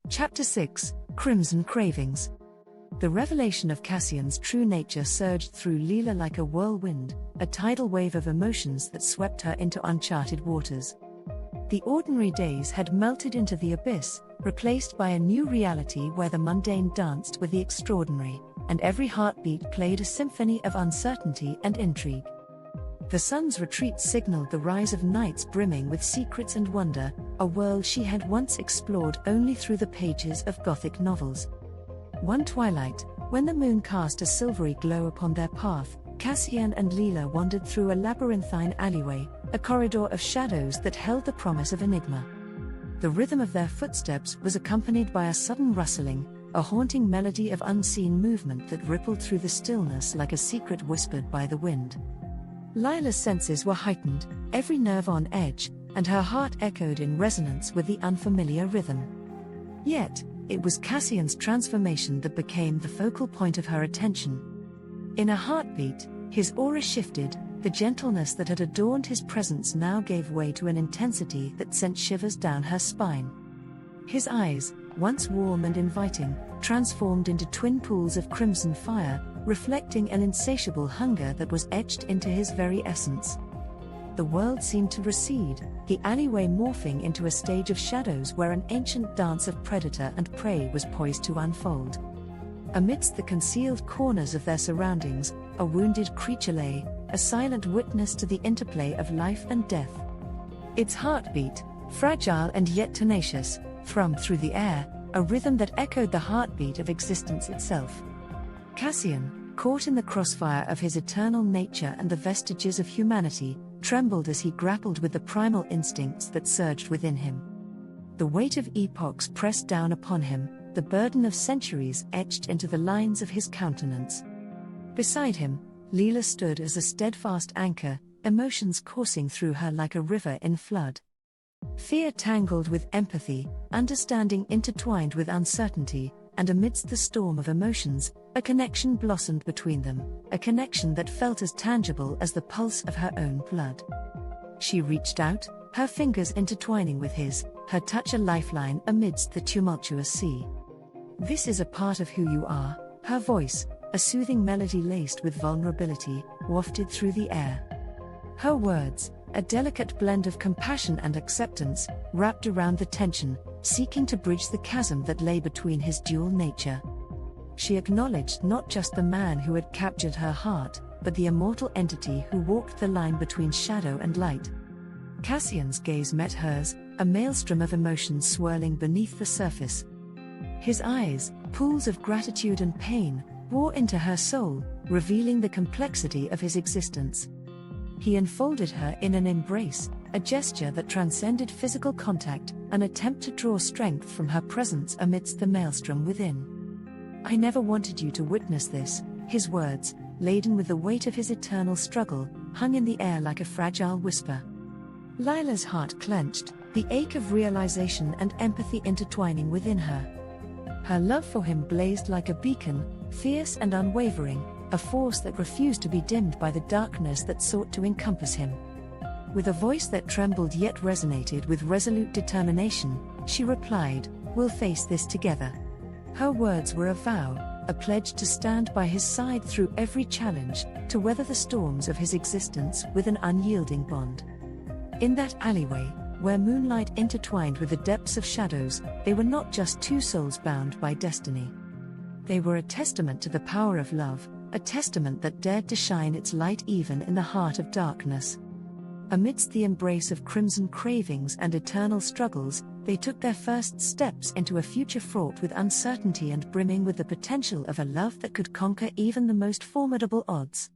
Chapter 6, Crimson Cravings. The revelation of Cassian's true nature surged through Lila like a whirlwind, a tidal wave of emotions that swept her into uncharted waters. The ordinary days had melted into the abyss, replaced by a new reality where the mundane danced with the extraordinary, and every heartbeat played a symphony of uncertainty and intrigue. The sun's retreat signaled the rise of nights brimming with secrets and wonder, a world she had once explored only through the pages of gothic novels. One twilight, when the moon cast a silvery glow upon their path, Cassian and Lila wandered through a labyrinthine alleyway, a corridor of shadows that held the promise of enigma. The rhythm of their footsteps was accompanied by a sudden rustling, a haunting melody of unseen movement that rippled through the stillness like a secret whispered by the wind. Lila's senses were heightened, every nerve on edge, and her heart echoed in resonance with the unfamiliar rhythm. Yet, it was Cassian's transformation that became the focal point of her attention. In a heartbeat, his aura shifted, the gentleness that had adorned his presence now gave way to an intensity that sent shivers down her spine. His eyes, once warm and inviting, transformed into twin pools of crimson fire, reflecting an insatiable hunger that was etched into his very essence. The world seemed to recede, the alleyway morphing into a stage of shadows where an ancient dance of predator and prey was poised to unfold. Amidst the concealed corners of their surroundings, a wounded creature lay, a silent witness to the interplay of life and death. Its heartbeat, fragile and yet tenacious, thrummed through the air, a rhythm that echoed the heartbeat of existence itself. Cassian, caught in the crossfire of his eternal nature and the vestiges of humanity, trembled as he grappled with the primal instincts that surged within him. The weight of epochs pressed down upon him, the burden of centuries etched into the lines of his countenance. Beside him, Lila stood as a steadfast anchor, emotions coursing through her like a river in flood. Fear tangled with empathy, understanding intertwined with uncertainty, and amidst the storm of emotions, a connection blossomed between them, a connection that felt as tangible as the pulse of her own blood. She reached out, her fingers intertwining with his, her touch a lifeline amidst the tumultuous sea. "This is a part of who you are," her voice, a soothing melody laced with vulnerability, wafted through the air. Her words, a delicate blend of compassion and acceptance, wrapped around the tension, seeking to bridge the chasm that lay between his dual nature. She acknowledged not just the man who had captured her heart, but the immortal entity who walked the line between shadow and light. Cassian's gaze met hers, a maelstrom of emotions swirling beneath the surface. His eyes, pools of gratitude and pain, wore into her soul, revealing the complexity of his existence. He enfolded her in an embrace, a gesture that transcended physical contact, an attempt to draw strength from her presence amidst the maelstrom within. "I never wanted you to witness this," his words, laden with the weight of his eternal struggle, hung in the air like a fragile whisper. Lila's heart clenched, the ache of realization and empathy intertwining within her. Her love for him blazed like a beacon, fierce and unwavering, a force that refused to be dimmed by the darkness that sought to encompass him. With a voice that trembled yet resonated with resolute determination, she replied, "We'll face this together." Her words were a vow, a pledge to stand by his side through every challenge, to weather the storms of his existence with an unyielding bond. In that alleyway, where moonlight intertwined with the depths of shadows, they were not just two souls bound by destiny. They were a testament to the power of love, a testament that dared to shine its light even in the heart of darkness. Amidst the embrace of crimson cravings and eternal struggles, they took their first steps into a future fraught with uncertainty and brimming with the potential of a love that could conquer even the most formidable odds.